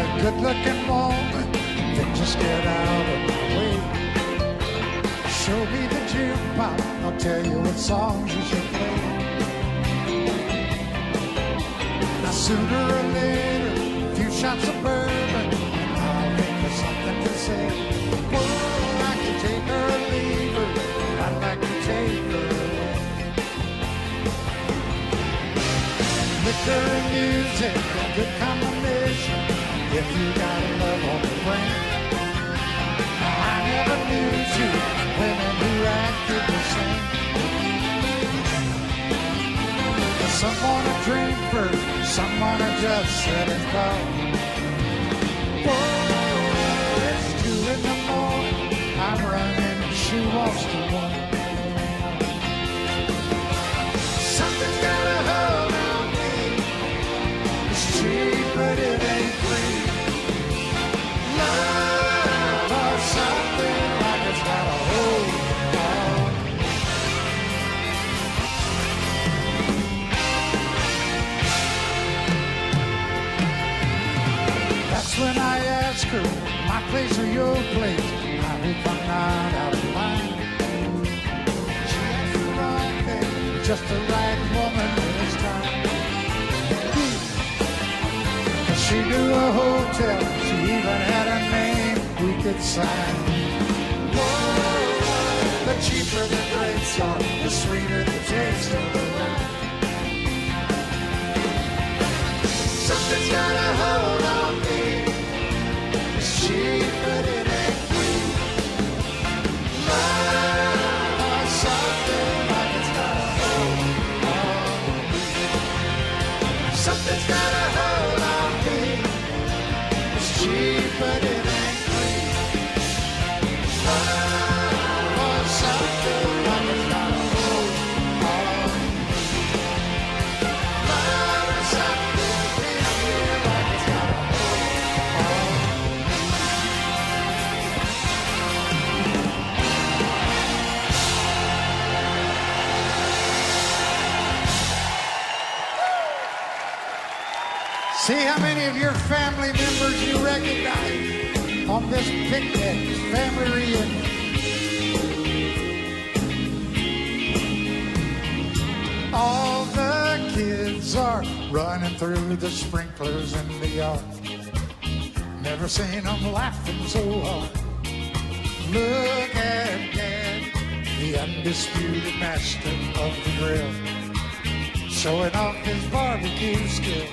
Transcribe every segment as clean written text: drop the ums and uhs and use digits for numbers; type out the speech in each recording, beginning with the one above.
a good-looking woman, then just get out of my way. Show me the jukebox, I'll tell you what songs you should play. Now sooner or later, a few shots of bourbon, and I'll think of something to say. Whoa, I can take her or leave her, I'd like to take her away. Liquor and music, a good combination, if you got a love on the brain. I never knew two women who acted the same. Some wanna drink first, some wanna just sit and talk. Whoa, it's 2 in the morning, I'm running and she wants to walk. Something's got a hold on me, it's cheap but it ain't free. Love or something like it's got a hold on me. That's when I ask her, my place or your place, I hope I'm not out of line. She has the wrong thing, just the right woman this time. Cause she knew a hotel, she even had a name we could sign. Whoa, the cheaper the drinks are, the sweeter the taste of the wine. Something's got a hold on me, it's cheap but it ain't free. Love or something like it's got a hold on me. Something's got a hold on me, it's cheap but it ain't free. Love or something like it's got a hold on me. Love or something like it's got a hold on me. See how many of your family members you recognize on this picnic, family reunion. All the kids are running through the sprinklers in the yard. Never seen them laughing so hard. Look at Dad, the undisputed master of the grill, showing off his barbecue skill.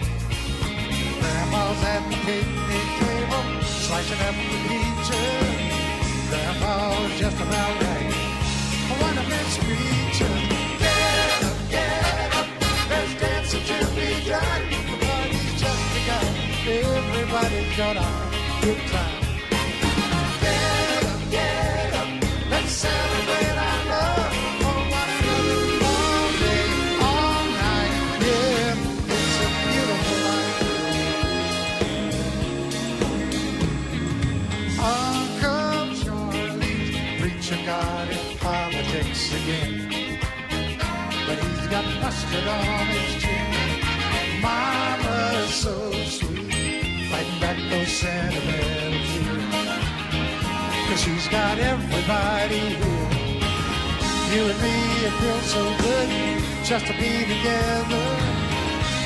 Grandma's at the picnic table, slicing up the peaches. Grandpa's just about right. I want to miss peaches. Get up, there's dancing to be done. The party's just begun, everybody's gonna have a good time. Get up, let's celebrate our love for one another all day, all night. Yeah, it's a beautiful life. Uncle Charlie's preaching God in politics again, but he's got mustard on his chin. Mama's so sweet, fighting back those sentimental tears, 'cause she's got everybody here. You and me, it feels so good just to be together.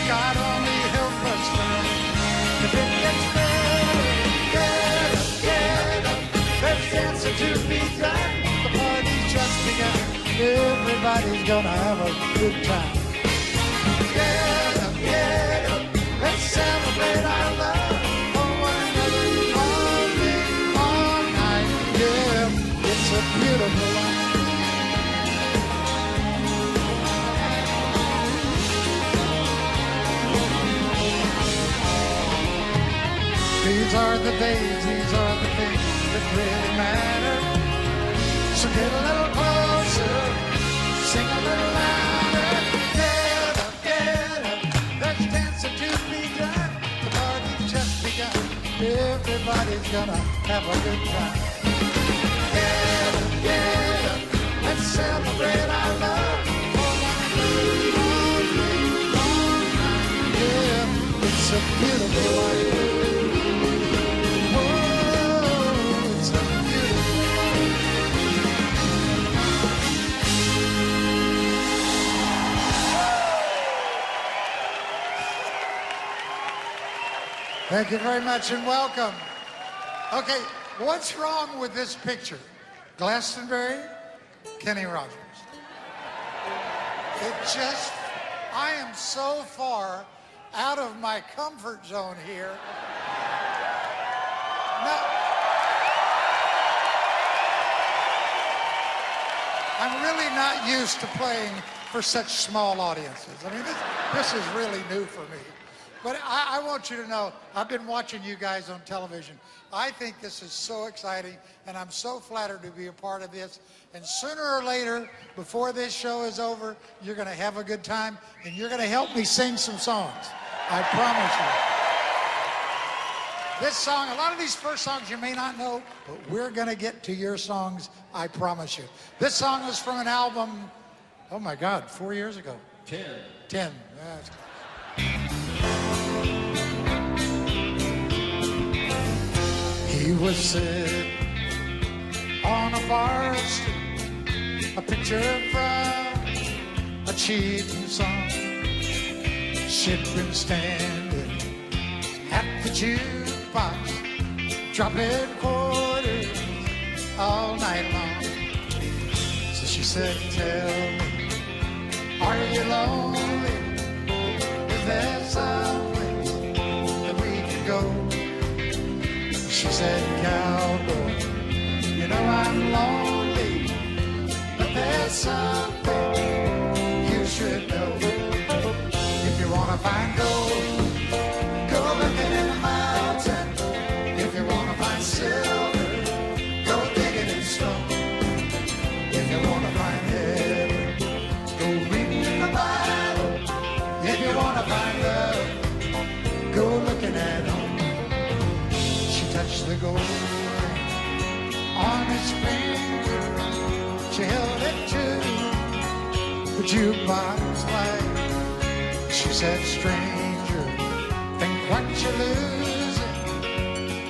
God only help us now if it gets better. Get up, there's dancing to be done. The party's just begun, everybody's gonna have a good time. Get up, let's celebrate our love for one another all day, all night. Yeah, it's a beautiful life. These are the days, these are the things that really matter. So get a little closer, sing a little louder. Get up, there's dancing to be done. The party's just begun, everybody's gonna have a good time. Get up, let's celebrate our love for one another all day, all night. Yeah, it's a beautiful life. Thank you very much and welcome. Okay, what's wrong with this picture? Glastonbury, Kenny Rogers. I am so far out of my comfort zone here. No, I'm really not used to playing for such small audiences. I mean, this is really new for me. But I want you to know, I've been watching you guys on television. I think this is so exciting, and I'm so flattered to be a part of this. And sooner or later, before this show is over, you're going to have a good time, and you're going to help me sing some songs. I promise you. This song, a lot of these first songs you may not know, but we're going to get to your songs, I promise you. This song was from an album, oh my God, 4 years ago. 10. That's He was sitting on a bar stool, a picture from a cheating song. She'd been standing at the jukebox, dropping quarters all night long. So she said, tell me, are you lonely? Is there some place that we can go? She said, cowboy, you know I'm lonely, but there's something you should know. If you want to find gold, go looking in the mountain. If you want to find silver, go digging in stone. If you want to find heaven, go reading in the Bible. If you want to find love, go looking at home. Touched the gold ring on his finger. She held it to the jukebox light. She said, stranger, think what you're losing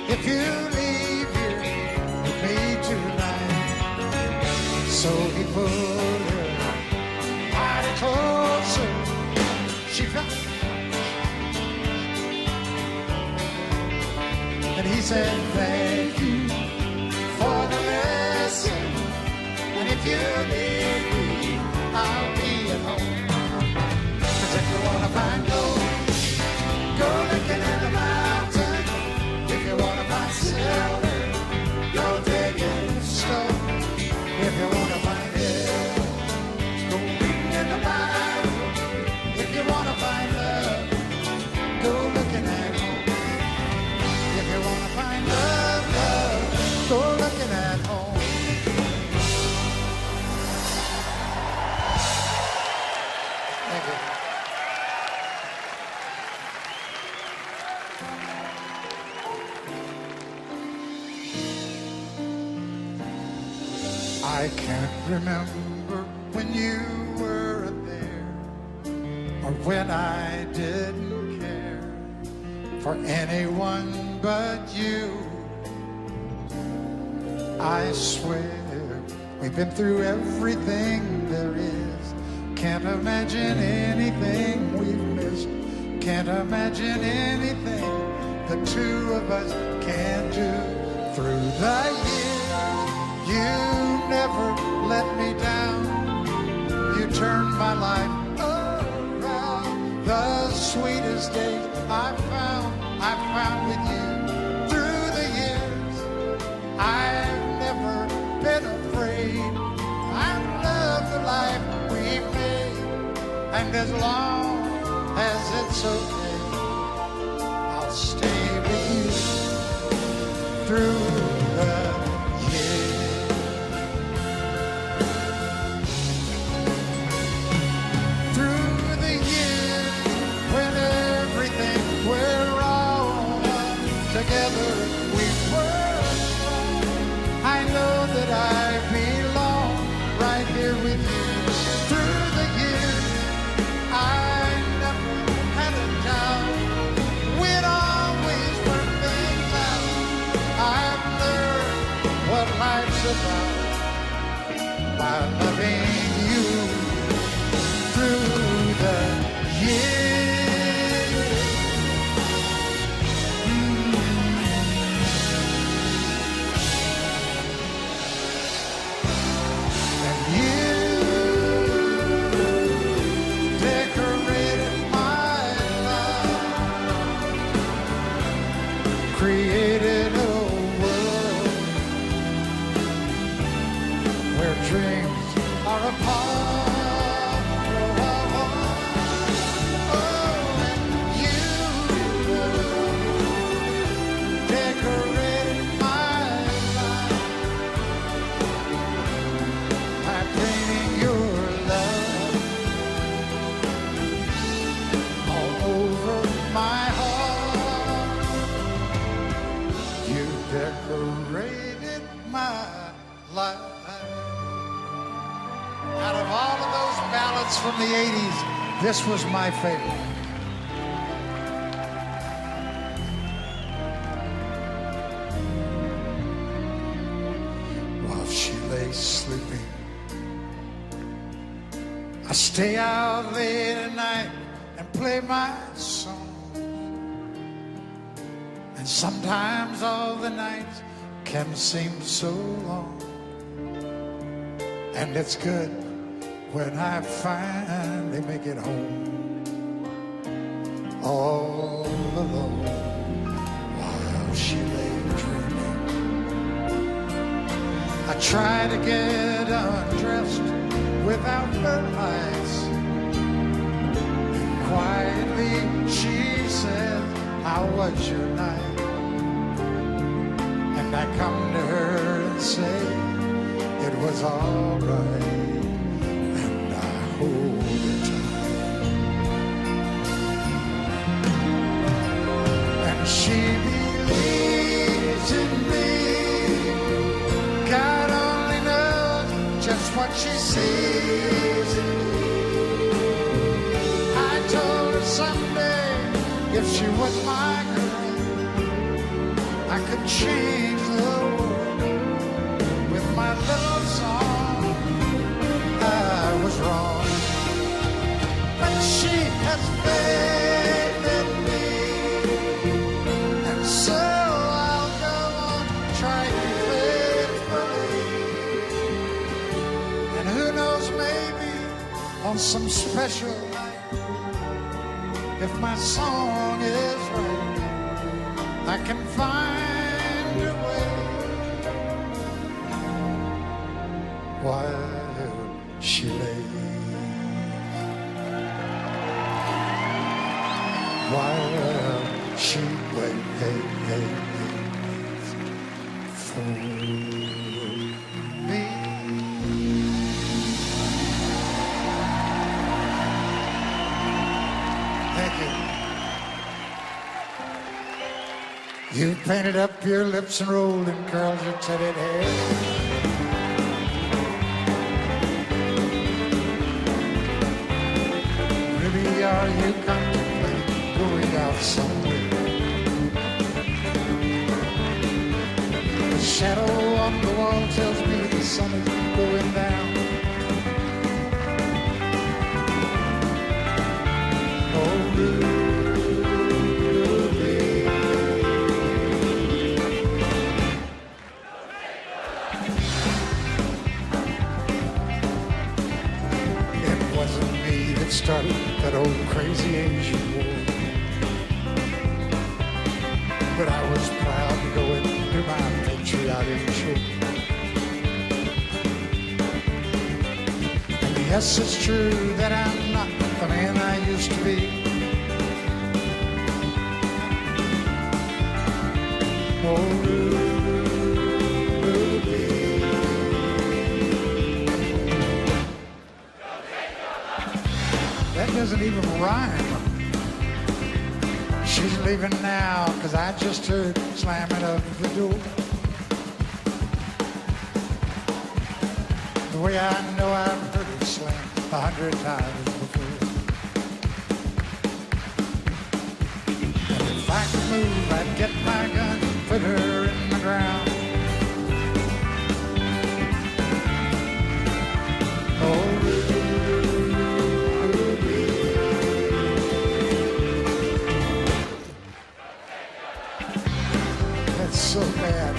if you leave here with me tonight. So he pulled her mighty closer. She felt. And he said, thank you for the lesson. And if you need me, I'll be at home. 'Cause if you want to find gold, go looking in the mountain. If you want to find silver, go digging stone. If you want to find heaven, go reading in the Bible. If you want to find love, go looking at home. If you want to find love, go looking at home. Thank you. I can't remember when you weren't there, or when I didn't care for anyone but you. I swear we've been through everything there is. Can't imagine anything we've missed. Can't imagine anything the two of us can't do. Through the years, you never let me down. You turned my life around. The sweetest days I found with you. Through the years, I've never been afraid. I love the life we made, and as long as it's okay, I'll stay with you through the years. Through the years, when everything went wrong, together we were strong. I know that I belong right here with you. Through the years, I never had a doubt. We'd always work things out. I've life. Out of all of those ballads from the 80s, this was my favorite. While she lay sleeping, I stay out late at night and play my song. And sometimes all the nights can seem so long. And it's good when I finally make it home, all alone, while she lay dreaming. I try to get undressed without her lights. Quietly she said, "How was your night?" And I come to her and say, "It was all right," and I hold her tight. And she believes in me. God only knows just what she sees in me. I told her someday, if she was my girl, I could change the world with my little song. I was wrong, but she has faith in me, and so I'll go on trying faithfully. And who knows, maybe on some special night, if my song is right, I can find a way. While she lay, while she waits for me. Thank you. You painted up your lips and rolled and curled your teddy hair. Maybe are you contemplating going out somewhere? The shadow on the wall tells me the sun is going down. Oh, started that old crazy Asian war, but I was proud to go and do my patriotic show. And yes, it's true that I'm not the man I used to be. Oh, that doesn't even rhyme. She's leaving now, 'cause I just heard slamming of the door. The way I know I've heard it slam 100 times before. And if I could move, I'd get my gun, put her in the ground. Oh, so bad.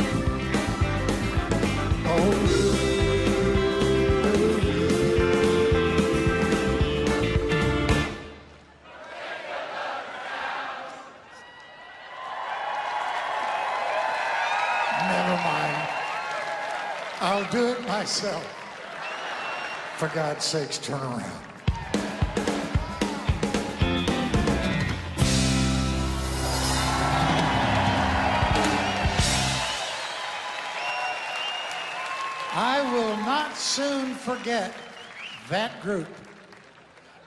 Oh, never mind. I'll do it myself. For God's sakes, turn around. I will not soon forget that group.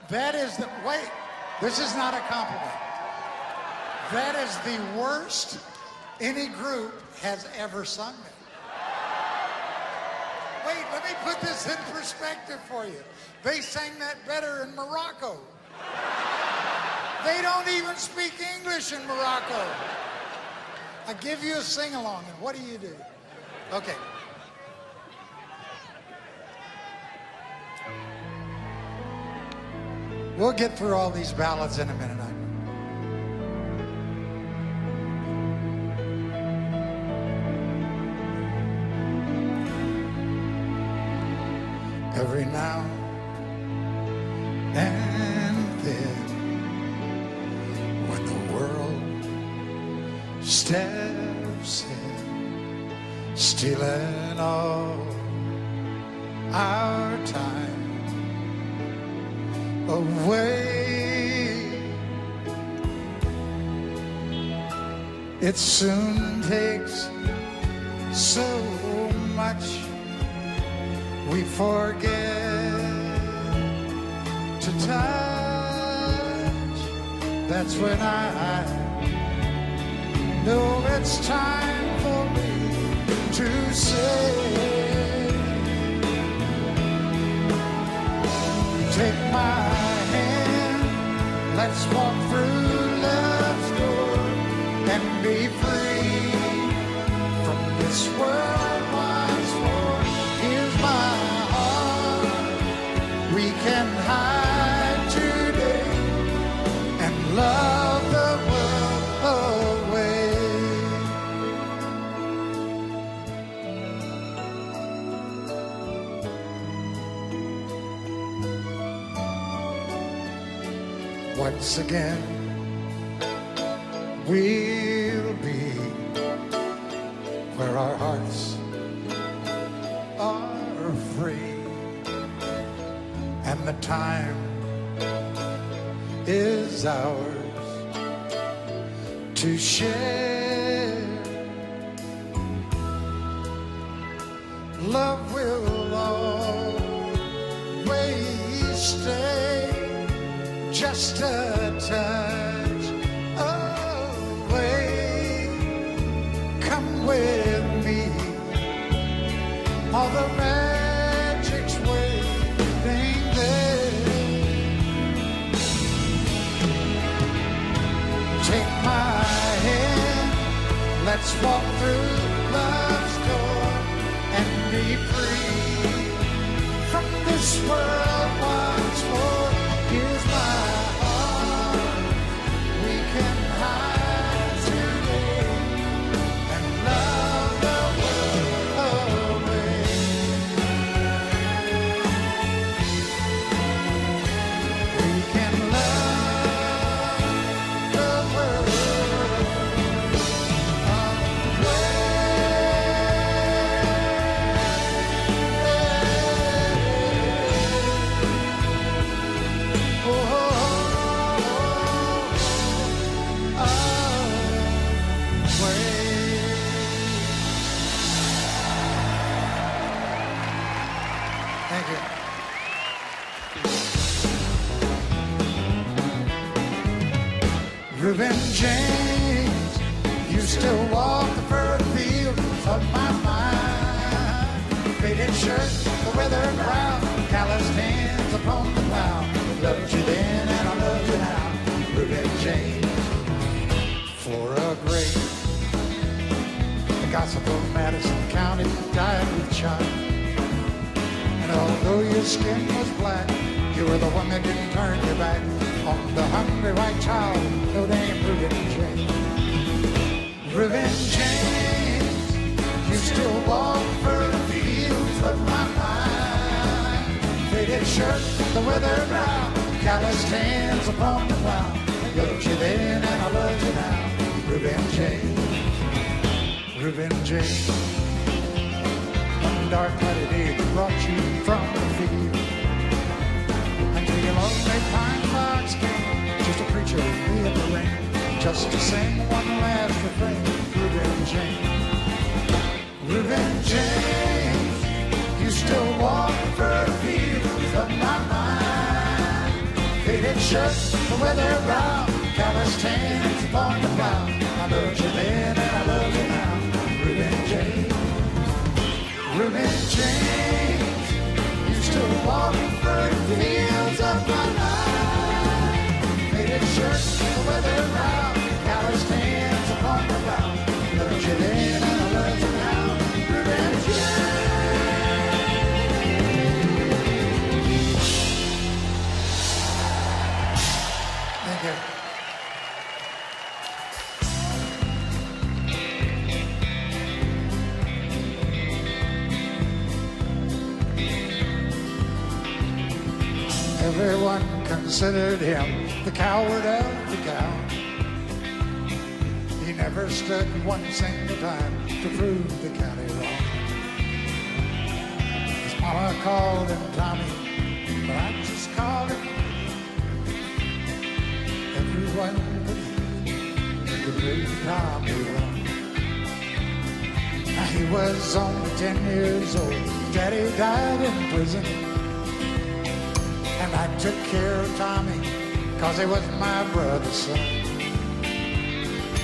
That is the, wait, this is not a compliment. That is the worst any group has ever sung it. Wait, let me put this in perspective for you. They sang that better in Morocco. They don't even speak English in Morocco. I give you a sing-along, and what do you do? Okay. We'll get through all these ballads in a minute. Every now and then, when the world steps in, stealing all our time away, it soon takes so much we forget to touch. That's when I know it's time for me to say, take my hand, let's walk through love's door and be free from this world once more. Here's my heart, we can hide today and love the world away. Once again, we'll be where our hearts are free, and the time is ours to share. Love will always stay just a touch away. Come with me, all the magic's waiting there. Take my hand, let's walk through love's door and be free from this world once more. Here's my heart, we can hide today and love the world away. We can love the world Thank you. Reuben James, you still walk the furrowed field of my mind. Faded shirt, the weathered brow, calloused hands upon the plow. Loved you then and I love you now. Reuben James, Flora Gray, the gossip of Madison County died with child. And although your skin was black, you were the one that didn't turn your back on the hungry white child, no name Reuben James. Reuben James, you still walk furrowed fields of my mind. Faded shirt, the weathered brow, calloused hands upon the plow. Loved you then and I love you now. Reuben James, Reuben James. One dark cloudy day brought you from the field until your lonely pine box came, just a preacher in the rain, just to sing one last refrain. Reuben James, Reuben James, you still walk furrowed fields of my mind. Faded shirt, the weather brow, calloused hands upon the plow. I loved you then and I love you now. Reuben James, Reuben James. walking through the fields of my life. Faded shirt, the weather brown, calloused hands upon the ground. Looked you then and I learned you now. Revenge, Thank you. Everyone considered him the coward of the cow. He never stood one single time to prove the county wrong. His mama called him Tommy, but I just called him. Everyone could prove Tommy wrong. Now he was only 10 years old. Daddy died in prison. And I took care of Tommy, 'cause he was my brother's son.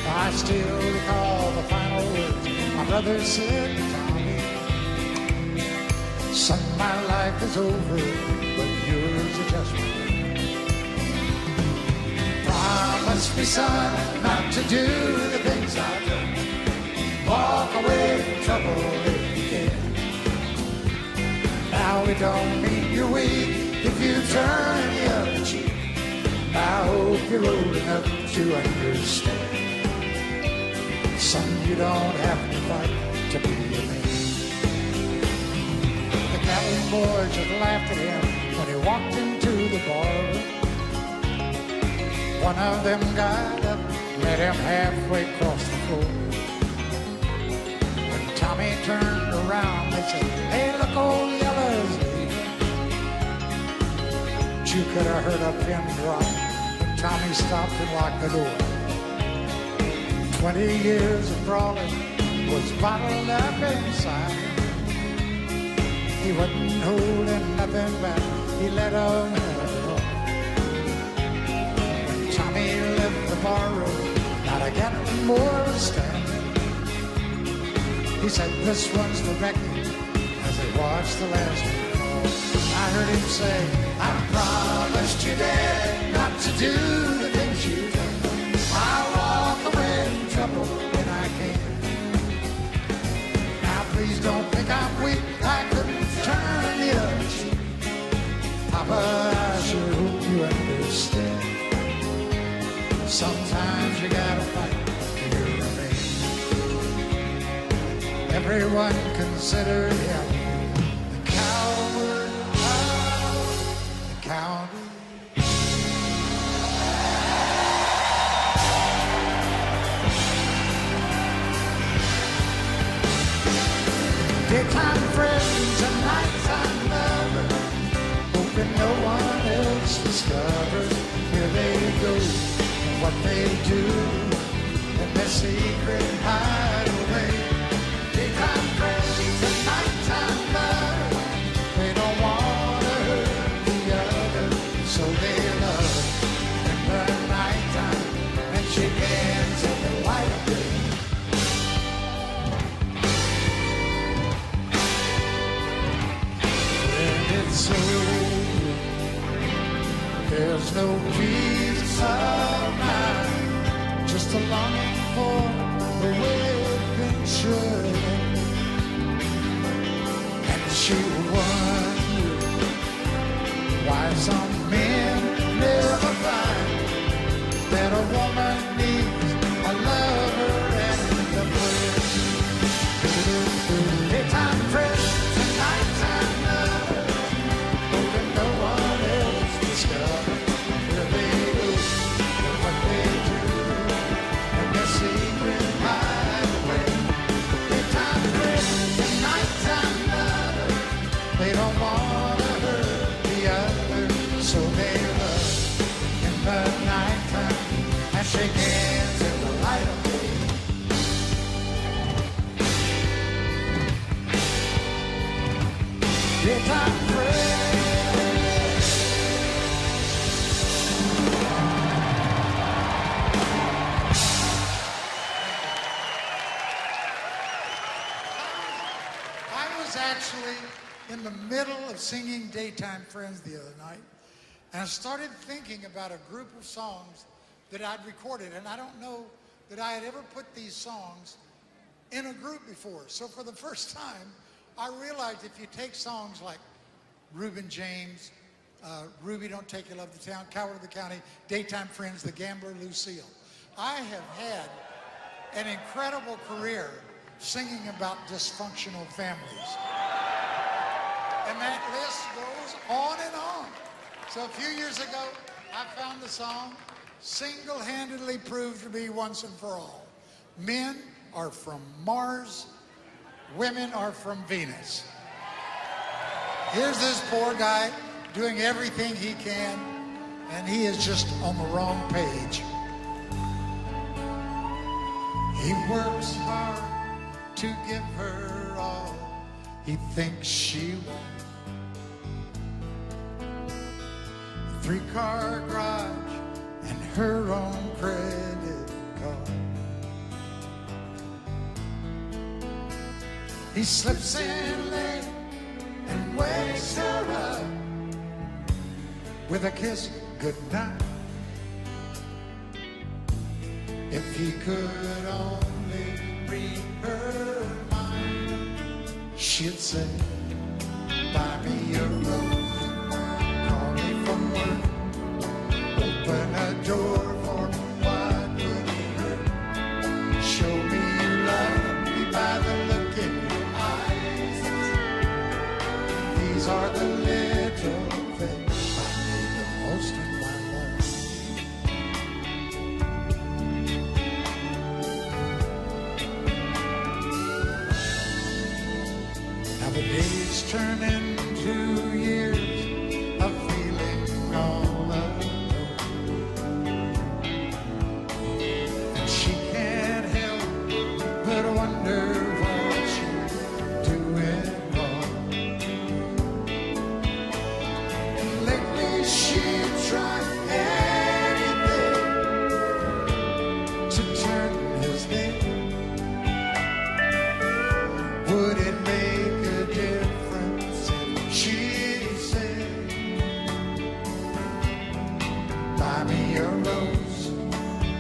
I still recall the final words my brother said to Tommy. Son, my life is over, but yours is just begun. Promise me, son, not to do the things I've done. Walk away from trouble if you can. Now it don't mean you're weak if you turn the other cheek. I hope you're old enough to understand. Son, you don't have to fight to be a man. The Gatlin boys just laughed at him when he walked into the bar. One of them got up, met him halfway across the floor. When Tommy turned around, they said, "Hey, look, old Yellow's leaving." You could have heard a pin drop when Tommy stopped and locked the door. 20 years of brawling was bottled up inside. He wasn't holding nothing back. He let him have it all. When Tommy left the bar room, not a Gatlin more was standing. He said, "This one's for Becky," as they watched the last one. I heard him say, "I promised you, Dad, not to do the things you've done. I'll walk away from trouble when I can. Now please don't think I'm weak. I couldn't turn the other cheek. Papa, I sure hope you understand. Sometimes you gotta fight for your man." Everyone considered him the coward of the county. Daytime friends and nighttime lovers, hoping no one else discovers where they go and what they do in their secret hideaway. Daytime friends and nighttime lovers, they don't want to hurt the other, so they love in the nighttime and shake hands in the light of day. It's over, there's no peace of mind, just a longing for the way things should end. And she wondered why some men never find that a woman needs a lover and a friend. Daytime friends and nighttime lovers, hoping no one else discovers where they go and what they do and their secret hideaway. Daytime friends and nighttime lovers, they don't want to hurt the other, so they love in the nighttime and shake hands in the light of day. Daytime friends. I was actually in the middle of singing Daytime Friends the other night, and I started thinking about a group of songs that I'd recorded, and I don't know that I had ever put these songs in a group before. So for the first time, I realized if you take songs like Reuben James, Ruby Don't Take Your Love to Town, Coward of the County, Daytime Friends, The Gambler, Lucille. I have had an incredible career singing about dysfunctional families. And that list goes on and on. So a few years ago, I found the song, single-handedly proved to be once and for all. Men are from Mars, women are from Venus. Here's this poor guy doing everything he can, and he is just on the wrong page. He works hard to give her all he thinks she wants. A 3-car garage and her own credit card. He slips in late and wakes her up with a kiss goodnight. If he could only read her mind, she'd say, buy me a rose, call me from work, open a door for me, what would it hurt? Show me you love me by the look in your eyes. These are the little things I need the most in my life. Now the days turn into years of feeling all alone, and she can't help but wonder what she's doing wrong. And lately she tried anything to turn his head. Would it make a difference if she said, buy me a rose,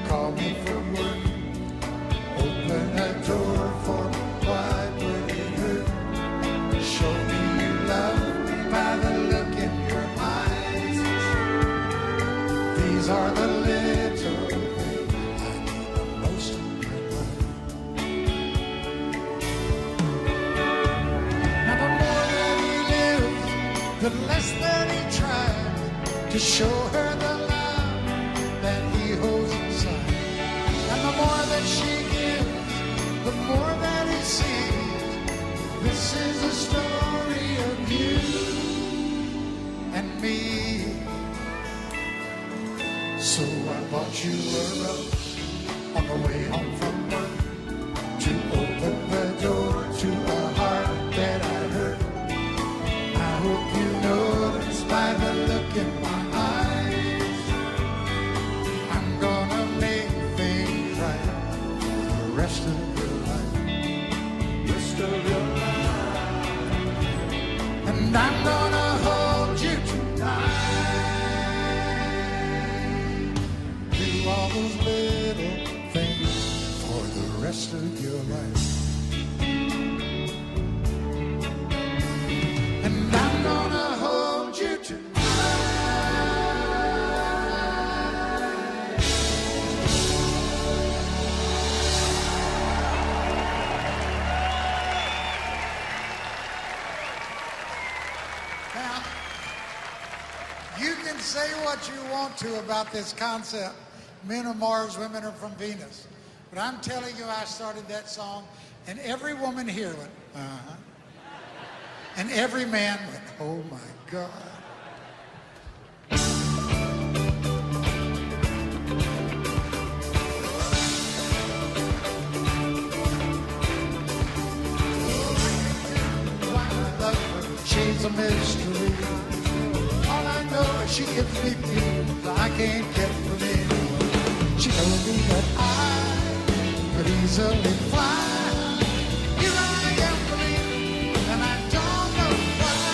call me from work, open a door for me, what would it hurt? Show me you love me by the look in your eyes. These are the little things I need the most in my life. Now the more that he lives, the less that he tries to show her the love that he holds inside. And the more that she gives, the more that he sees. This is a story of you and me. So I bought you a rose on the way home from work, to open the door to a heart that I hurt. I hope you notice by the look in my eyes, I'm gonna make things right for the rest of your life. Rest of your life. And I'm gonna hold you tonight. Do all those little things for the rest of your life. And I'm gonna hold you tonight. Now, you can say what you want to about this concept. Men are Mars, women are from Venus. But I'm telling you, I started that song, and every woman here went, uh-huh. And every man went, oh my God. Why I love her, she's a mystery. All I know is she gives me feelings I can't get from anyone. She told me that I could easily fly. Here I am believing, and I don't know why.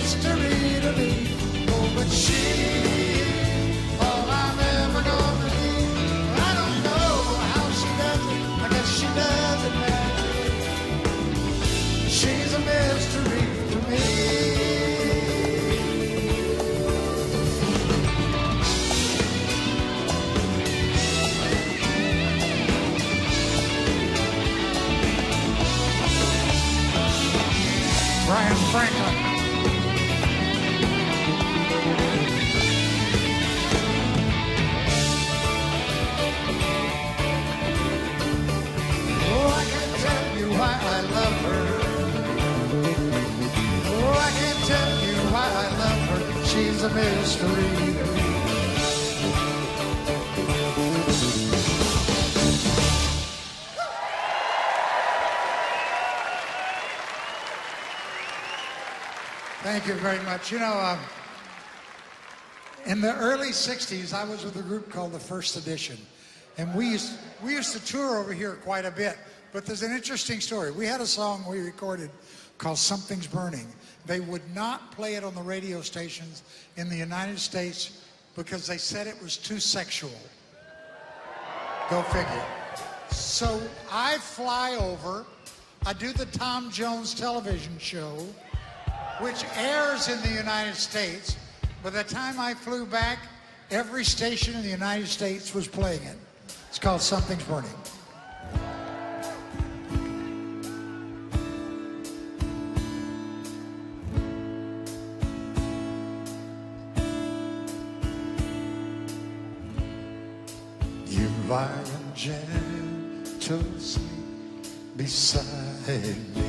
mystery to me. Oh, but she's all I'm ever gonna need. I don't know how she does it. I guess she does it naturally. She's a mystery to me. Brian Franklin. Oh, I can't tell you why I love her. Oh, I can't tell you why I love her. She's a mystery to me. Thank you very much. You know, in the early 60s, I was with a group called the First Edition. And we used to tour over here quite a bit. But there's an interesting story. We had a song we recorded called Something's Burning. They would not play it on the radio stations in the United States because they said it was too sexual. Go figure. So I fly over. I do the Tom Jones television show, which airs in the United States. By the time I flew back, every station in the United States was playing it. It's called Something's Burning. You lie in gentle sleep beside me.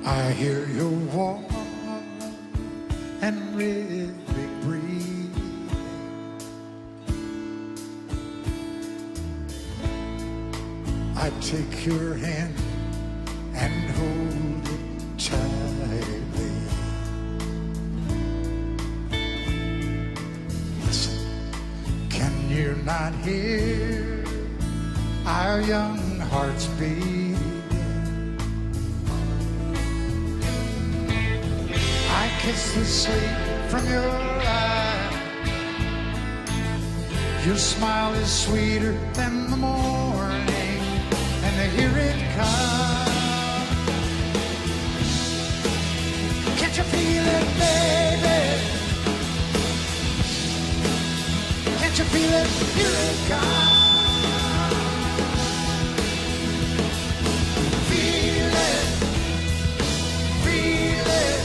I hear your warm and rhythmic breathing. I take your hand and hold it tightly. Listen, can you not hear our young hearts beat? I kiss the sleep from your eye. Your smile is sweeter than the morning, and I hear it come. Can't you feel it, baby? Can't you feel it? Here it comes. Feel it. Feel it.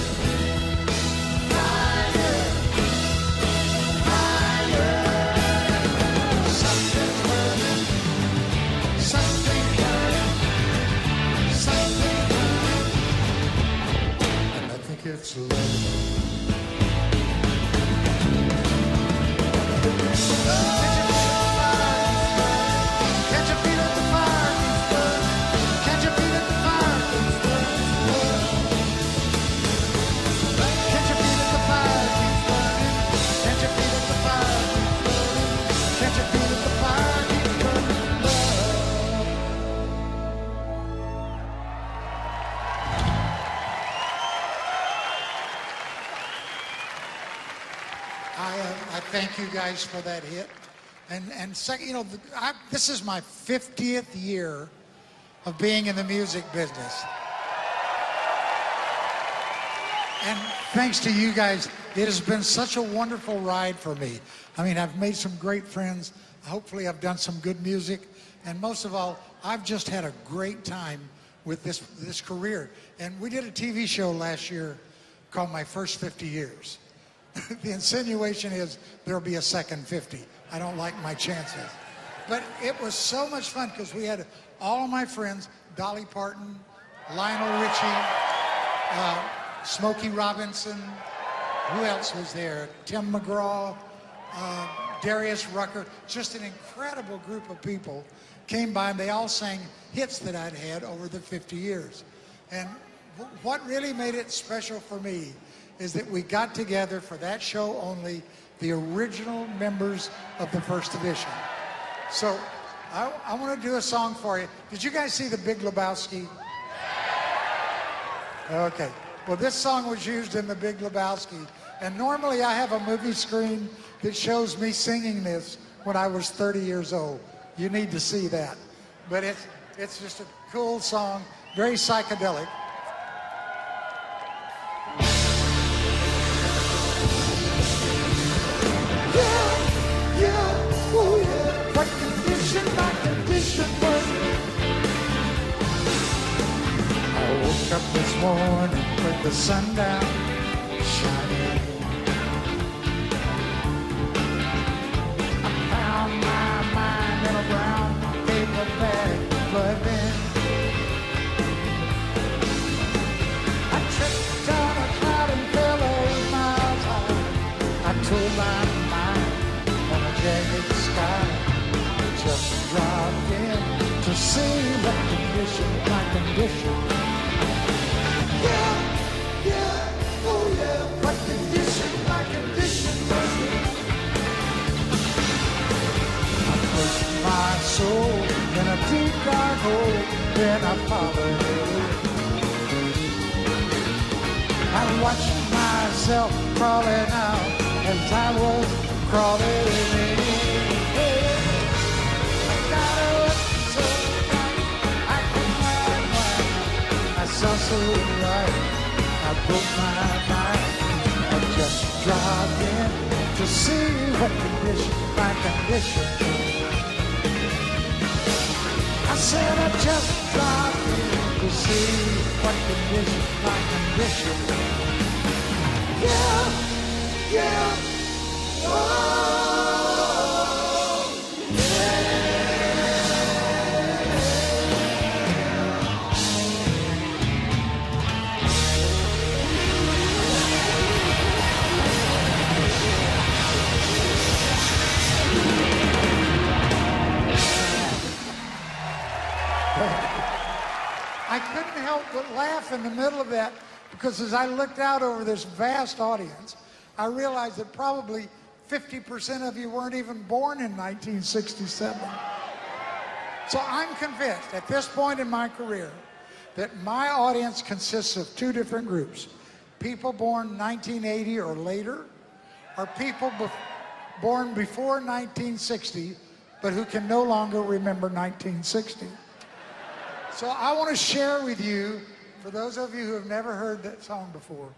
It's love. Can't you feel it? The fire keeps burning. Can't you feel it? The fire keeps burning. Can't you feel it? The fire keeps burning. Can't you feel it? The fire keeps burning. Can't you feel it? The fire keeps burning. I thank you guys for that hit. And second, you know, this is my 50th year of being in the music business. And thanks to you guys, it has been such a wonderful ride for me. I mean, I've made some great friends. Hopefully I've done some good music. And most of all, I've just had a great time with this career. And we did a TV show last year called My First 50 Years. The insinuation is there'll be a second 50. I don't like my chances. But it was so much fun because we had all of my friends, Dolly Parton, Lionel Richie, Smokey Robinson, who else was there? Tim McGraw, Darius Rucker, just an incredible group of people came by and they all sang hits that I'd had over the 50 years. And what really made it special for me is that we got together for that show only, the original members of the First Edition. So I want to do a song for you. Did you guys see The Big Lebowski? Okay. Well, this song was used in The Big Lebowski. And normally I have a movie screen that shows me singing this when I was 30 years old. You need to see that. But it's just a cool song, very psychedelic. What condition my condition was. I woke up this morning with the sun down, shining. I found my mind in a brown paper bag, plugged in. I tripped on a cloud and fell 8 miles high. I told my mind on a jagged sky. Just dropped in to see what condition, my condition. Yeah, oh yeah, what condition, my condition was in. I pushed my soul in a deep dark hole, then I followed it. I watched myself crawling out as I was crawling in. So right, I broke my mind. I just dropped in to see what condition, my condition. I said I just dropped in to see what condition, my condition. Yeah, oh. I couldn't help but laugh in the middle of that because as I looked out over this vast audience, I realized that probably 50% of you weren't even born in 1967. So I'm convinced at this point in my career that my audience consists of two different groups. People born 1980 or later, or people born before 1960, but who can no longer remember 1960. So I want to share with you, for those of you who have never heard that song before,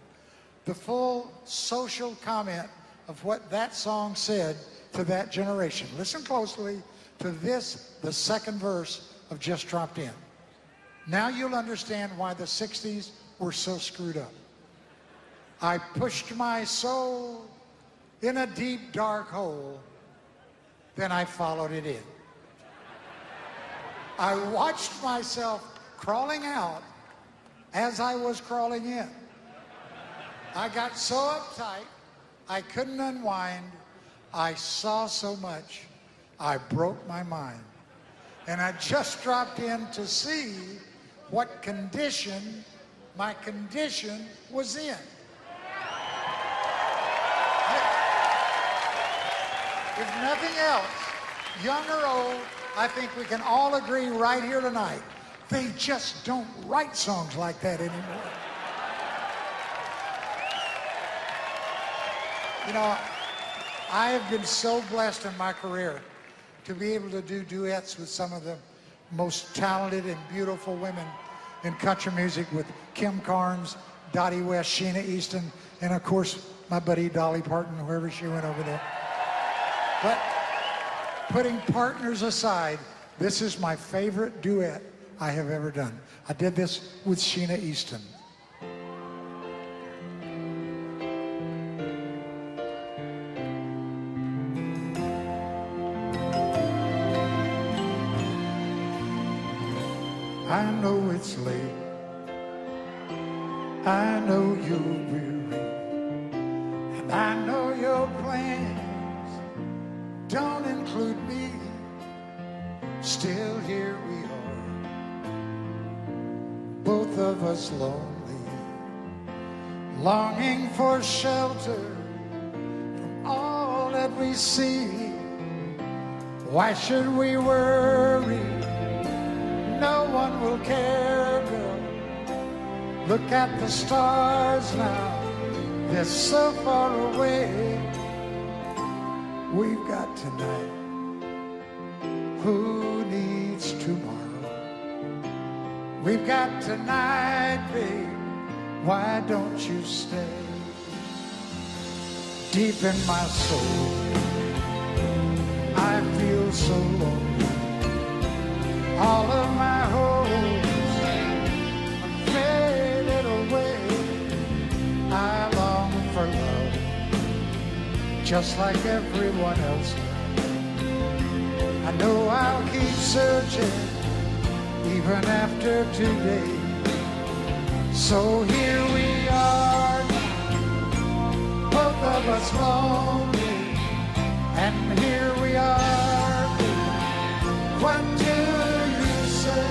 the full social comment of what that song said to that generation. Listen closely to this, the second verse of Just Dropped In. Now you'll understand why the 60s were so screwed up. I pushed my soul in a deep dark hole, then I followed it in. I watched myself crawling out as I was crawling in. I got so uptight, I couldn't unwind. I saw so much, I broke my mind. And I just dropped in to see what condition my condition was in. If nothing else, young or old, I think we can all agree right here tonight, they just don't write songs like that anymore. You know, I have been so blessed in my career to be able to do duets with some of the most talented and beautiful women in country music, with Kim Carnes, Dottie West, Sheena Easton, and of course, my buddy Dolly Parton, wherever she went over there. But putting partners aside, this is my favorite duet I have ever done. I did this with Sheena Easton. I know it's late, I know you're weary, and I know your plans don't include me. Still here we are, both of us lonely, longing for shelter from all that we see. Why should we worry? No one will care, girl. Look at the stars now, they're so far away. We've got tonight, who needs tomorrow? We've got tonight, babe, why don't you stay? Deep in my soul, I feel so lonely. All of my hopes are faded away. I long for love, just like everyone else does. I know I'll keep searching, even after today. So here we are, both of us lonely, and here we are. What do you say?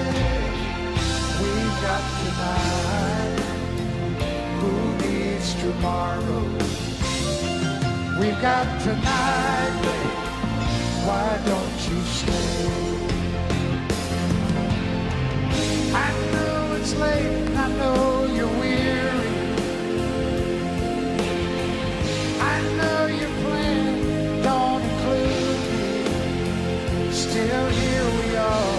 We've got tonight, who needs tomorrow? We've got tonight, babe, why don't you stay? I know it's late, I know you're weary, I know your plan don't include me. Still here we are,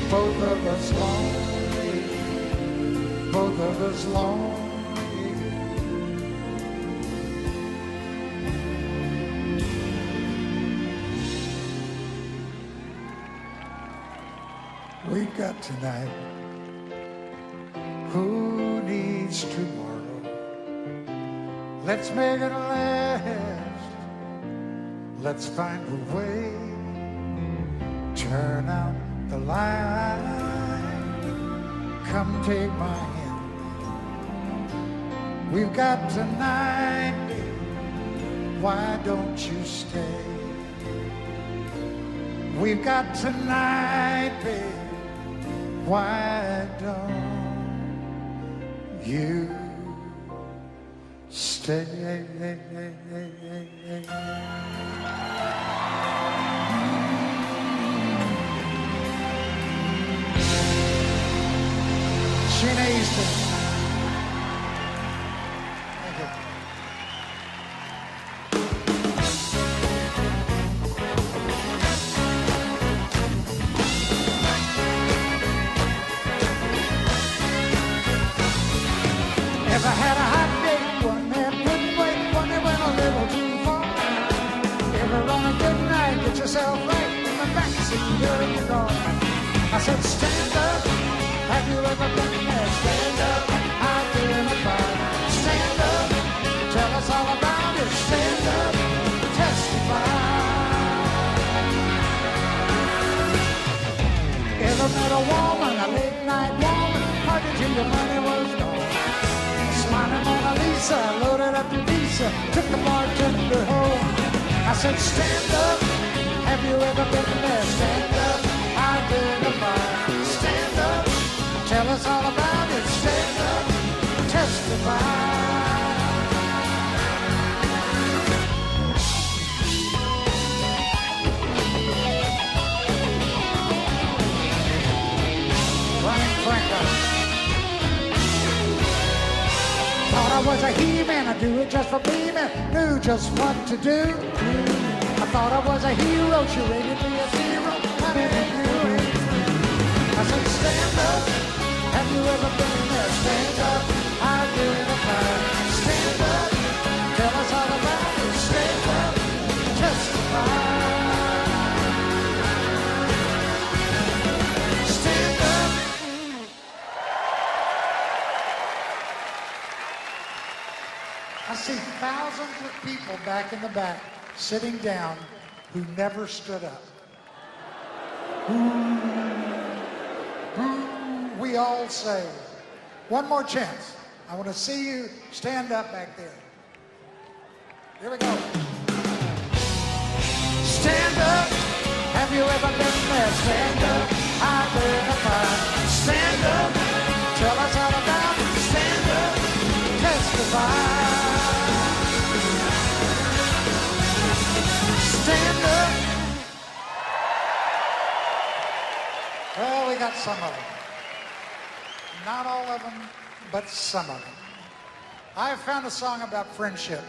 both of us lonely, both of us lonely. We've got tonight, who needs tomorrow? Let's make it last, let's find a way. Turn out the light, come take my hand. We've got tonight, why don't you stay? We've got tonight, babe, why don't you stay? Sheena Easton. Thank you. If I had a hot date, one that wouldn't wait, one that went a little too far. Ever on a good night, get yourself right in the backseat of your car. I said, stand up, have you ever been there? Stand up, identify. Stand up, tell us all about it. Stand up, testify. Ever met a woman, a late night woman, party till your money was gone? Smiling Mona Lisa, loaded up your visa, took the bartender home. I said, stand up, have you ever been there? Stand up, identify. Stand up, tell us all about it. Stand up, testify. Running Franco. Thought I was a he-man, I do it just for me, man. Knew just what to do. I thought I was a hero, she rated me a zero. I didn't do it. I said, stand up, have you ever been there? Stand up, identify. Stand up, tell us all about it. Stand up, testify. Stand up. I see thousands of people back in the back, sitting down, who never stood up. We all say, one more chance. I want to see you stand up back there. Here we go. Stand up. Have you ever been there? Stand up. Identify. Stand up. Tell us all about it. Stand up. Testify. Stand up. only got some of them. Not all of them, but some of them. I have found a song about friendship.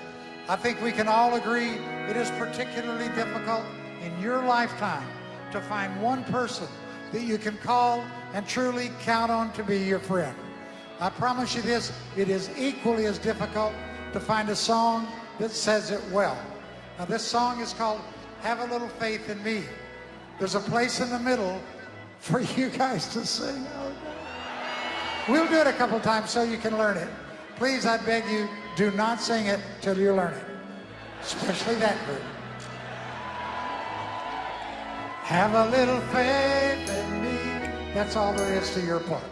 I think we can all agree it is particularly difficult in your lifetime to find one person that you can call and truly count on to be your friend. I promise you this, it is equally as difficult to find a song that says it well. Now this song is called Have a Little Faith in Me. There's a place in the middle for you guys to sing. We'll do it a couple times so you can learn it. Please, I beg you, do not sing it till you learn it, especially that group. Have a little faith in me. That's all there is to your part.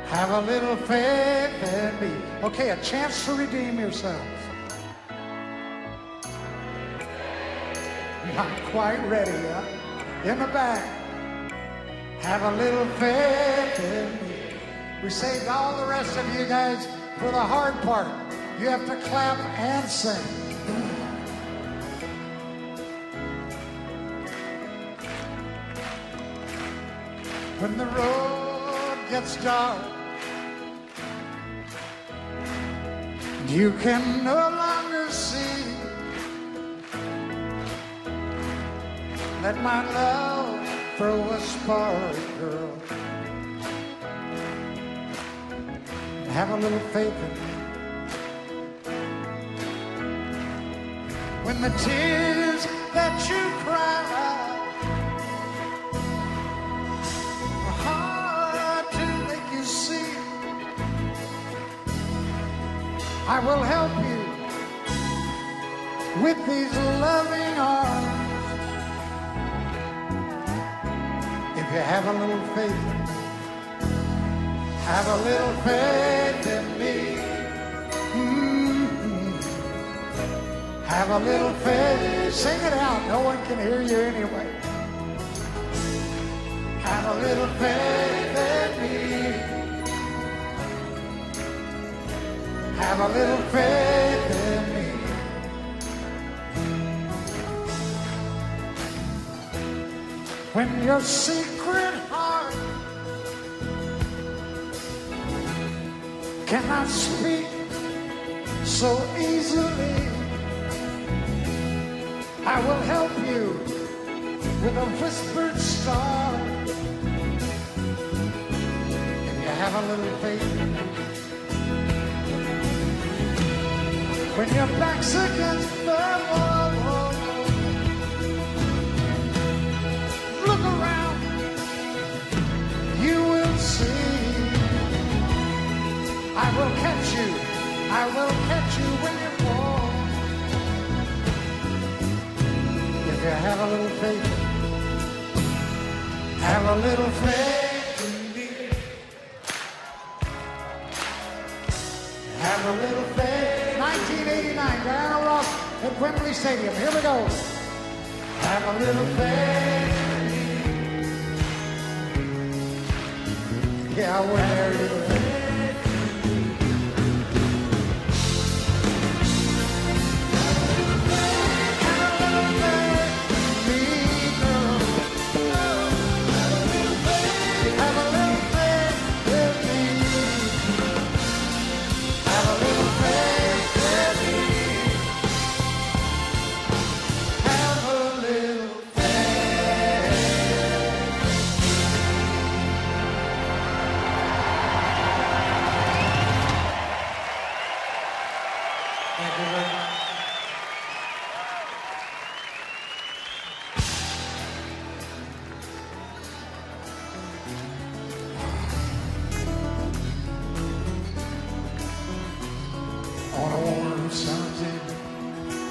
Have a little faith in me. Okay, a chance to redeem yourselves. Not quite ready, huh? In the back. Have a little faith in me. We saved all the rest of you guys for the hard part. You have to clap and sing. When the road gets dark, you can no longer see. Let my love throw a spark, girl. Have a little faith in me. When the tears that you cry are hard to make you see, I will help you with these loving arms. If you have a little faith in me, have a little faith in me. Have a little faith. Sing it out. No one can hear you anyway. Have a little faith in me. Have a little faith in me. When your secret heart cannot speak so easily, I will help you with a whispered star. If you have a little faith in me. When your back's against the wall, look around, you will see. I will catch you when you fall. If you have a little faith, have a little faith in me. Have a little faith. 1989, Diana Ross at Wembley Stadium. Here we go. Have a little faith in me. Yeah, we're there. Little faith.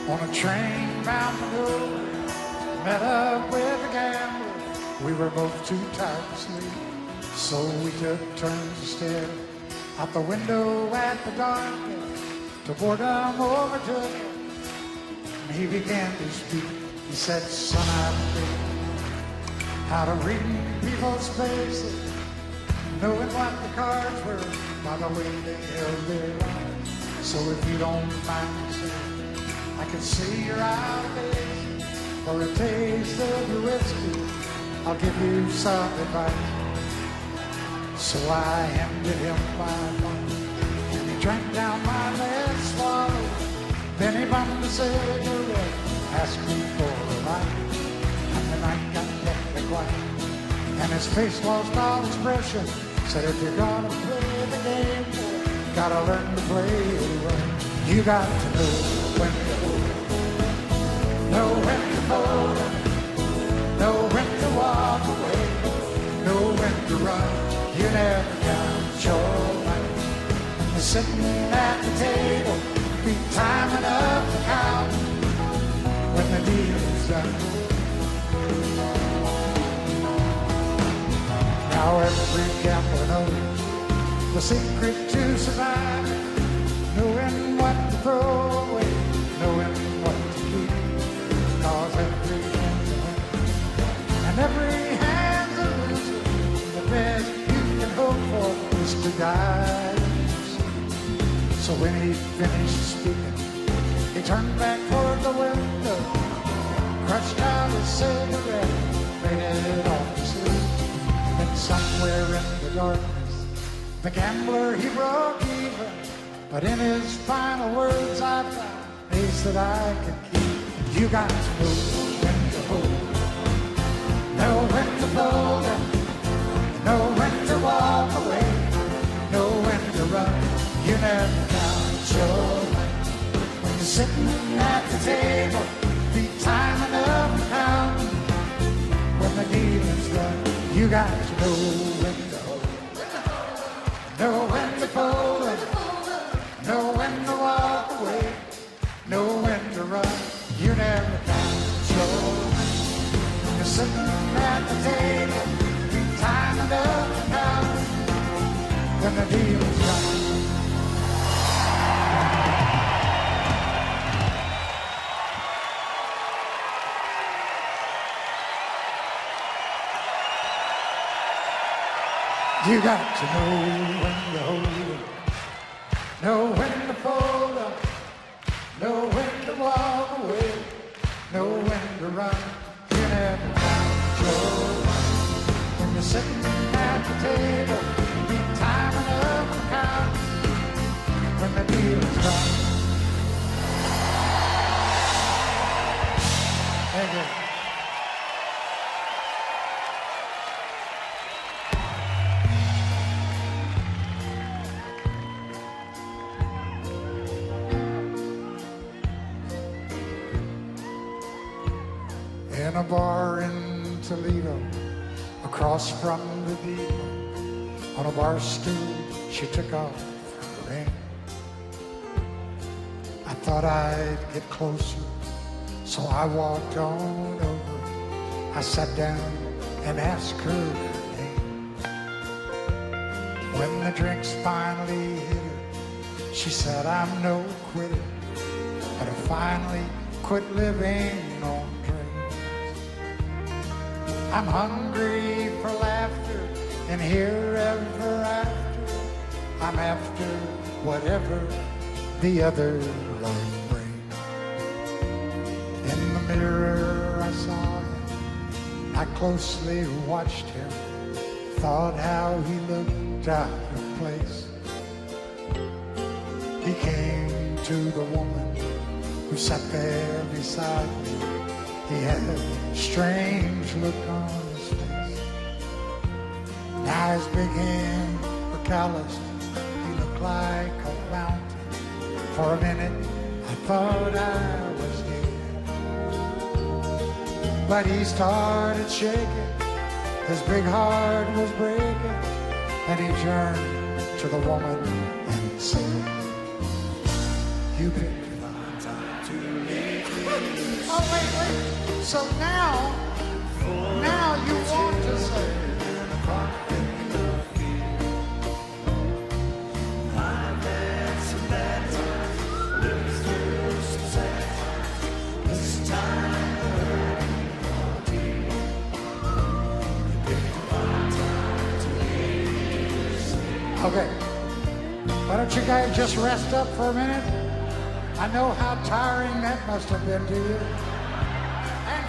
On a train bound for nowhere, met up with a gambler. We were both too tired to sleep, so we took turns to stare out the window at the darkness till boredom overtook him. And he began to speak. He said, "Son, I've figured how to read people's faces, knowing what the cards were by the way they held their lives. So if you don't mind, sir, I can see you're out of days for a taste of the whiskey I'll give you some advice. So I handed him my money, and he drank down my last swallow. Then he bummed a cigarette, asked me for a light, and the night got deathly quiet, and his face lost all expression. Said, if you're gonna play the game, gotta learn to play it well. You got to know when to hold it, know when to fold it, know when to walk away, know when to run. You never count your money. You're sitting at the table, be time enough to count when the deal is done. Now every gambler knows the secret to survive, knowing what to throw away, knowing what to keep. Cause every hand's a winner and every hand's a loser. The best you can hope for is to die. So when he finished speaking, he turned back toward the window, crushed out his cigarette, laid it off to sleep. And somewhere in the darkness, the gambler, he broke even. But in his final words, I found a ace that I could keep. You got to know when to hold, know when to fold it, know when to walk away, know when to run. You never count your money when you're sitting at the table. Be time enough to count when the deal is done. You got to know when to hold, know when to fold it, know when to walk away, know when to run. You never count your money when you're sitting at the table. Be time enough to count when the deal is done. You got to know when to hold it, know when to fold up, know when to walk away, know when to run. You never count your money when you're sitting at the table. Be time enough to count when the deal is done. Thank you. In a bar in Toledo, across from the depot, on a bar stool, she took off her ring. I thought I'd get closer, so I walked on over. I sat down and asked her her name. When the drinks finally hit her, she said, I'm no quitter, but I finally quit living on drugs. I'm hungry for laughter and here ever after. I'm after whatever the other life brings. In the mirror I saw him, I closely watched him, thought how he looked out of place. He came to the woman who sat there beside me. He had a strange look on his face. Now his big hands were calloused. He looked like a mountain. For a minute, I thought I was dead. But he started shaking. His big heart was breaking. And he turned to the woman and said, you picked the wrong time to leave me. Oh, wait. So now you want to say, I've had some bad times, lived through some sad times. This time you picked the wrong time to leave. Okay, why don't you guys just rest up for a minute? I know how tiring that must have been to you.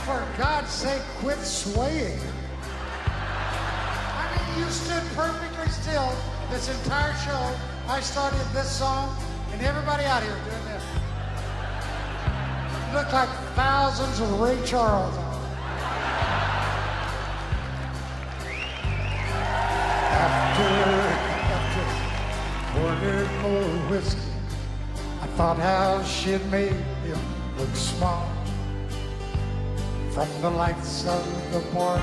For God's sake, quit swaying. you stood perfectly still this entire show. I started this song, and everybody out here doing this. You look like thousands of Ray Charles. After poured more whiskey, I thought how she'd made him look small. From the lights of the bar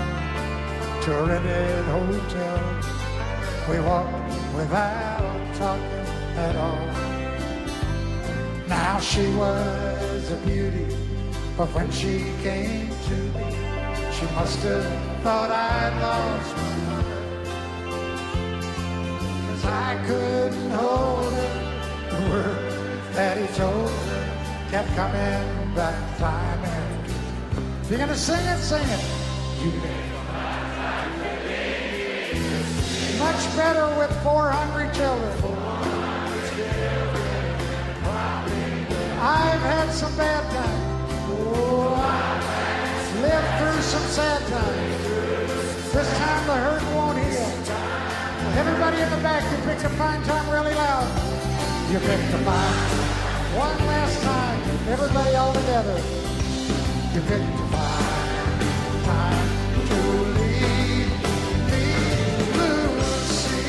to a rented hotel, we walked without talking at all. Now she was a beauty, but when she came to me, she must have thought I'd lost my mind. 'Cause I couldn't hold her, the words that he told her kept coming back time and if you're gonna sing it, sing it. You much better with 4 hungry children. I've had some bad times. Oh, I've lived through some sad times. This time the hurt won't heal. Everybody in the back, you picked a fine time really loud. You picked a fine one last time. Everybody all together. You picked a fine time to leave me, Lucy.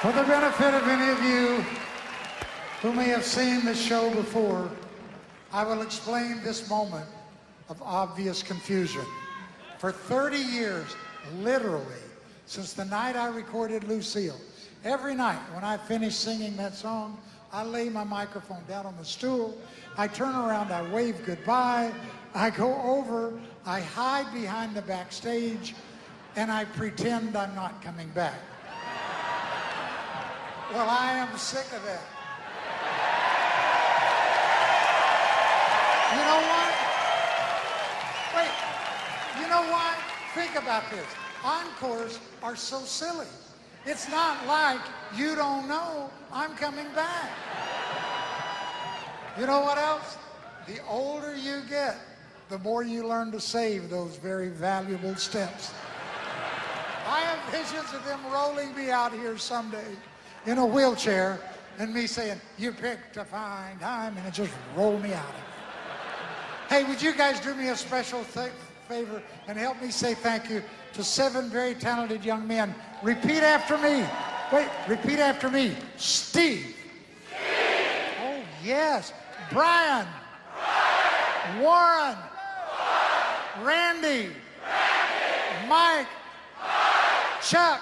For the benefit of any of you who may have seen this show before, I will explain this moment of obvious confusion. For 30 years, literally, since the night I recorded Lucille, every night when I finish singing that song, I lay my microphone down on the stool, I turn around, I wave goodbye, I go over, I hide behind the backstage, and I pretend I'm not coming back. Well, I am sick of that. You know what? Wait, you know why? Think about this. Encores are so silly. It's not like you don't know I'm coming back. You know what else? The older you get, the more you learn to save those very valuable steps. I have visions of them rolling me out here someday in a wheelchair and me saying, you picked a fine time, and it just rolled me out of it. Hey, would you guys do me a special favor and help me say thank you to 7 very talented young men? Repeat after me. Wait, repeat after me. Steve. Oh, yes. Brian. Warren. Randy. Mike. Chuck.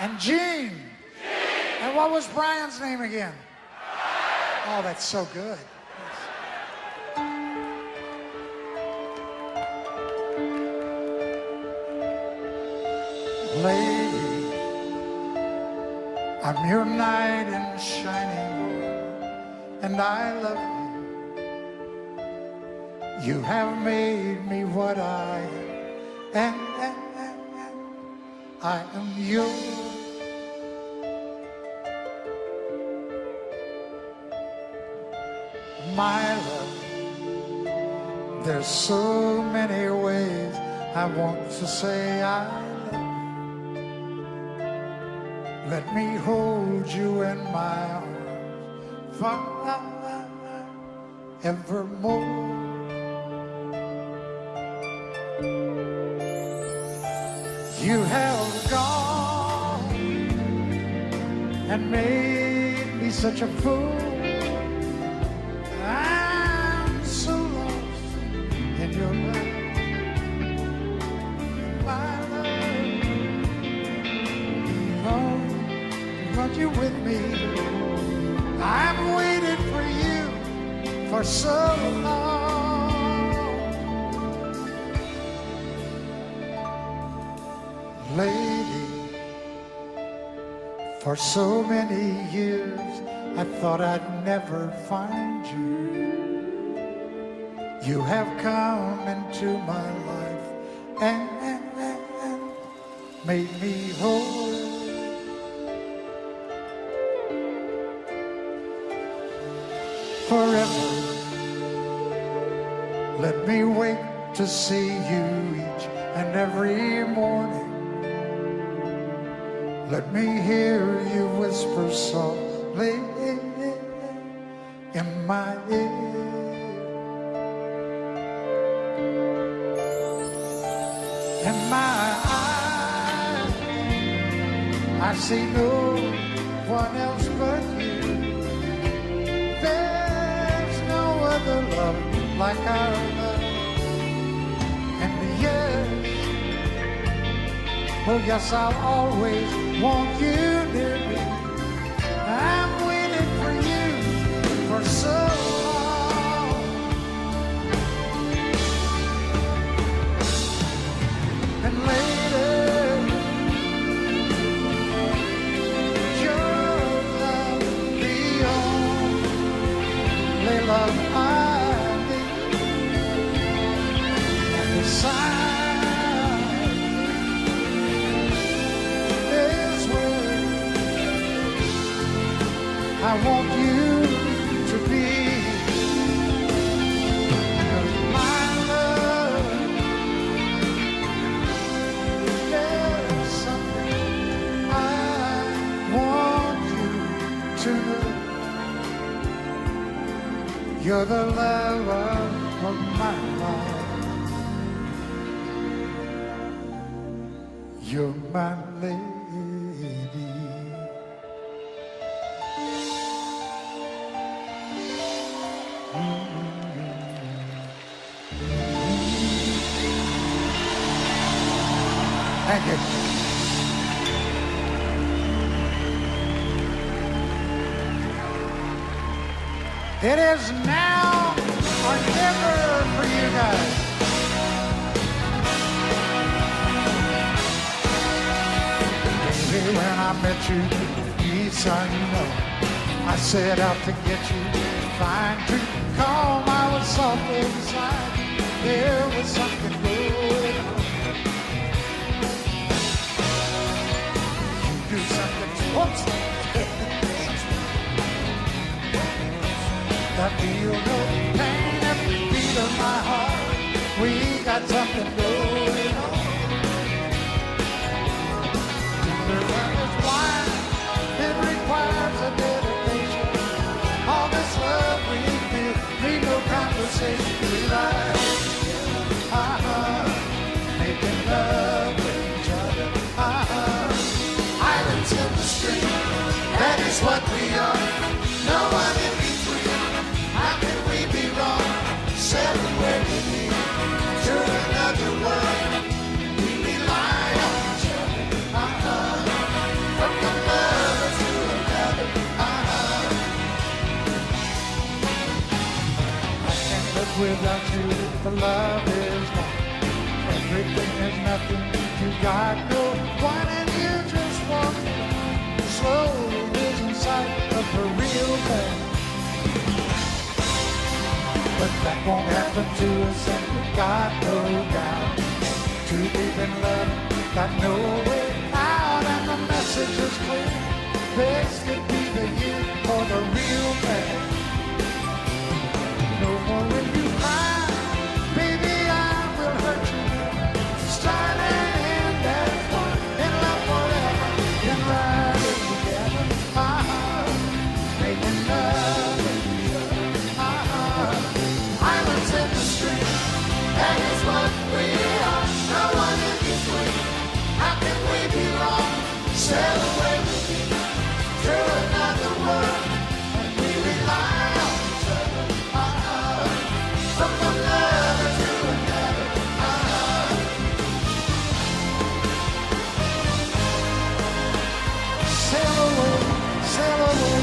And Gene. And what was Brian's name again? Oh, that's so good. Lady, I'm your knight in shining armor, and I love you. You have made me what I am, and I am yours. My love, there's so many ways I want to say I love you. Let me hold you in my arms forevermore. You have gone and made me such a fool. I'm so lost in your love. My love, want you with me. I've waited for you for so long. Lady, for so many years I thought I'd never find you. You have come into my life and made me whole. Forever, let me wait to see you each and every morning. Let me hear you whisper softly in my ear. In my eyes, I see no one else but you. There's no other love like our love. And yes, oh yes, I'll always want you near me. I'm waiting for you for so long. And later, your love beyond the love I need. And beside is where I want you to be. 'Cause my love, there's something I want you to know. You're the lover of my life. You're my lady. Thank you. It is now or never for you guys. Baby, when I met you, east side, you know, I set out to get you, trying to calm. I was soft inside. There was something going on. Do something, whoops. I feel no pain at the beat of my heart. We got something going on. There is wine, it requires a dedication. All this love we feel, need no conversation. We like making love with each other. Islands in the stream, that is what we are. No one in between. How can we be wrong? Sailing where we need to another world. We rely on each other. From one lover to another. I can't live without you. The love is gone. Everything is nothing. You got no one, and you just walk slowly losing sight of the real thing. But that won't happen to us, and we got no doubt. Too deep in love, got no way out, and the message is clear. This could be the year for the real thing. No more when you cry, baby, I will hurt you. Starting in that one, in love forever, and riding together, making love with each other, Islands in the stream, that is what we are. No one in between. How can we be wrong? Sail away with me to another world, and we rely on each other. From one lover to another. Sail away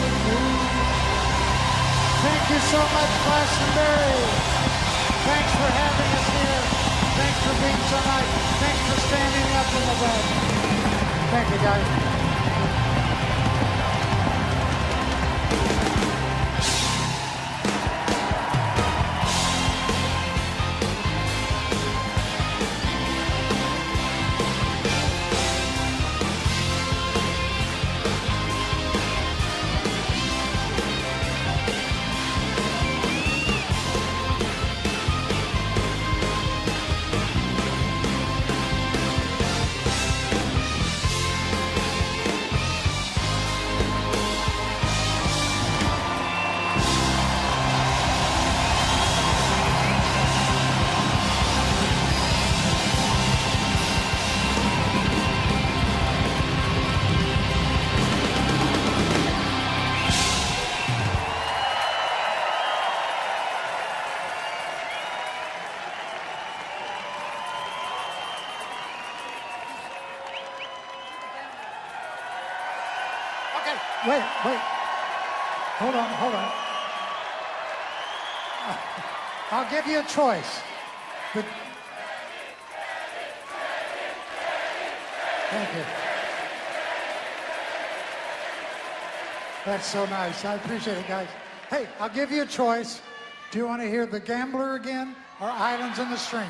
with me. Thank you so much, Glastonbury. Thanks for having us here. Thanks for being so nice. Thanks for standing up in the back. Thank you, guys. Wait. Hold on. I'll give you a choice. But... Thank you. That's so nice. I appreciate it, guys. Hey, I'll give you a choice. Do you want to hear The Gambler again or Islands in the Stream?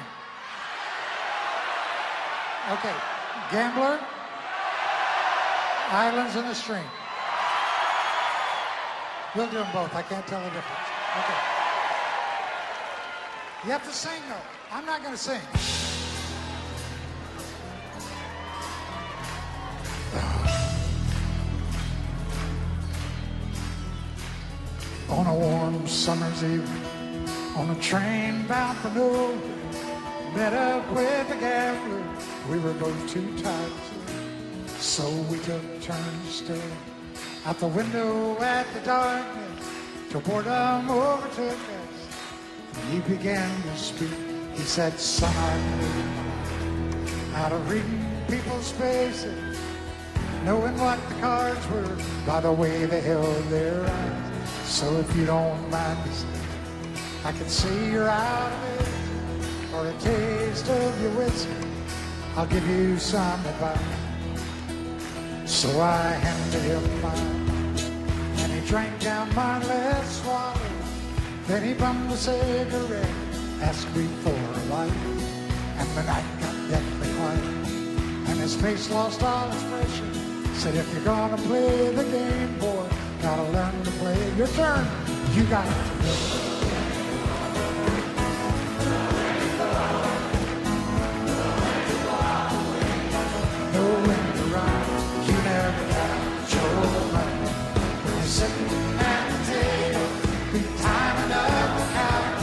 Okay. Gambler, Islands in the Stream. We'll do them both. I can't tell the difference. Okay. You have to sing, though. I'm not going to sing. On a warm summer's evening, on a train bound for nowhere, met up with a gambler. We were both too tired to sleep, so we took turns staring out the window at the darkness till boredom overtook us. He began to speak. He said, "Son, I knew how to read people's faces, knowing what the cards were by the way they held their eyes. So if you don't mind me saying, I can see you're out of it. For a taste of your whiskey, I'll give you some advice." So I handed him mine, and he drank down my last swallow. Then he bummed a cigarette, asked me for a light, and the night got deathly white, and his face lost all expression. Said, "If you're gonna play the game, boy, gotta learn to play your turn. You got to know when to run. You never got your money. When you're sitting at the table, be timing up the count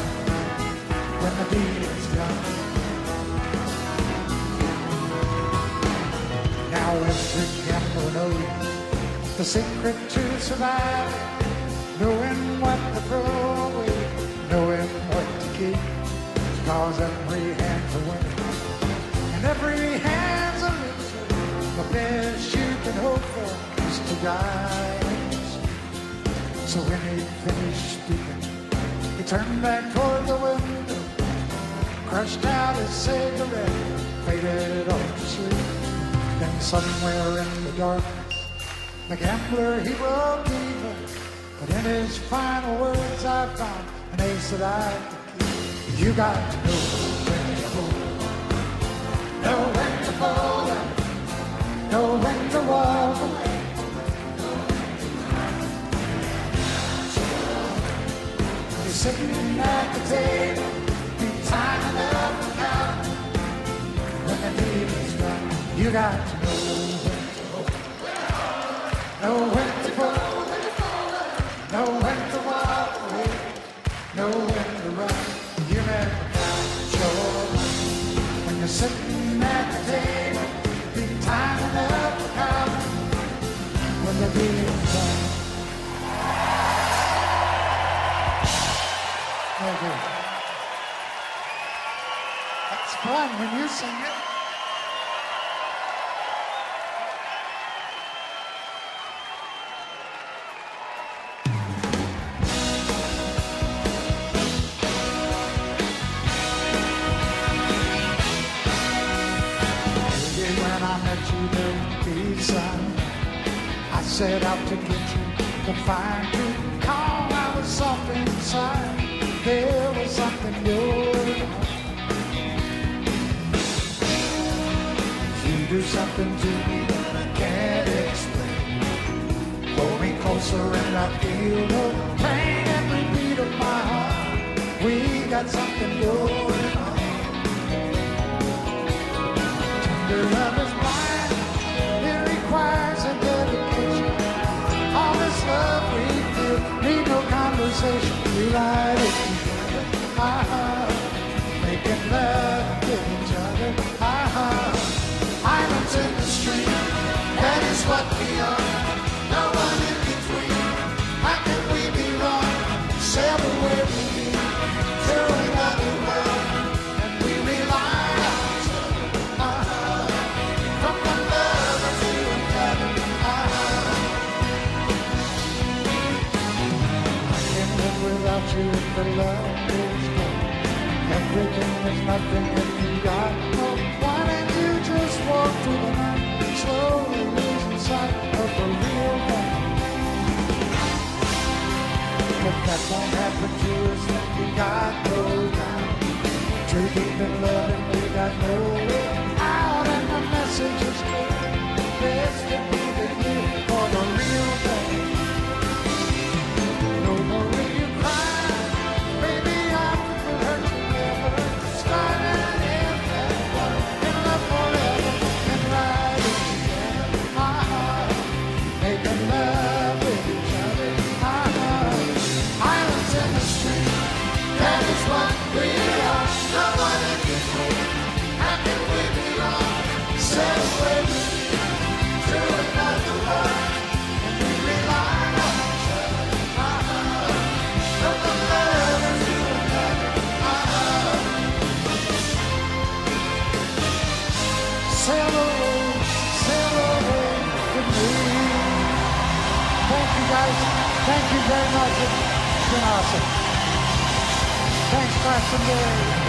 when the deal is done. Now every gambler knows the secret to surviving, knowing what to throw away, knowing what to keep. Cause every hand's a winner, and every hand's a loser. The best you can hope for is to die. So when he finished speaking, he turned back toward the window, crushed out his cigarette, faded off to sleep. Then somewhere in the darkness, the gambler, he broke even. But in his final words, I found an ace that I could keep. You got to know when to hold, know when to fold, know when to walk away. You're sitting at the table, be timing up the count. When the deal is done, you got to know when to hold, know when to fold, know when to walk away, know when to run. You never got your money. When you're sitting at the table, be timing up the count. When the deal is done. Thank you. That's fun when you sing it. I set out to get you, to find you. Call, I was soft inside. There was something going on. You do something to me that I can't explain. Hold me closer and I feel the pain every beat of my heart. We got something going on. Tender love is blind. It requires a dedication. All this love we feel, need no conversation. We light it together, making love with each other, Islands in the stream, that is what we are. No one in between. How can we be wrong? Sail the way we need to another world, and we rely on each other, everything that you got. Oh, why don't you just walk through the night, slowly losing sight of the real thing? If that won't happen to us, then we got no doubt. True deep in love and we got no way out, and the message is clear. Best to be the year for the real thing. No more will you cry, baby, I will hurt you never. Starting in that love, in love forever, and riding together, my heart, making love with each other, my heart. Islands in the street, that is what we are. Nobody can hold. How can we belong? Sail away with you to another world, and we rely on each other, my heart. From the love to another, my heart. Sail away with me. Thank you guys. Thank you very much. It's been awesome. Thanks, Pastor Gary.